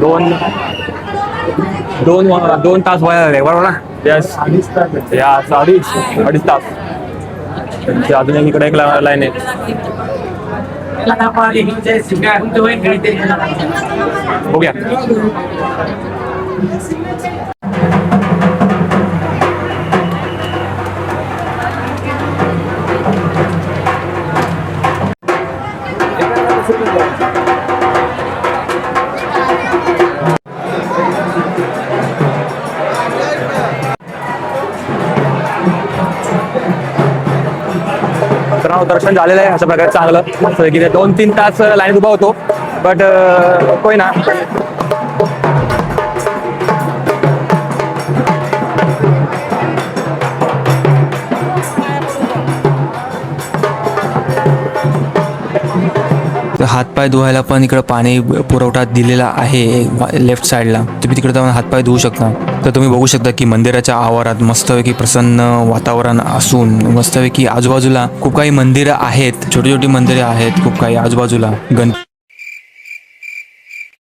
दोन दोन दोन तास व्हायला लागले बरोबर ना. यस या अडीच तास. अजून इकडे एक लाईन आहे. बघूया. दर्शन झालेलं आहे अशा प्रकारे चांगलं की 2-3 तास लाईन उभा होतो बट कोई ना. हातपाय धुवायला पण इकडं पाणी पुरवठा दिलेला आहे लेफ्ट साईडला. तुम्ही तिकडे जाऊन हातपाय धुवू शकता. तर तुम्ही बघू शकता की मंदिराच्या आवारात मस्तपैकी प्रसन्न वातावरण असून मस्तपैकी आजूबाजूला खूप काही मंदिरं आहेत, छोटी छोटी मंदिरे आहेत खूप काही आजूबाजूला.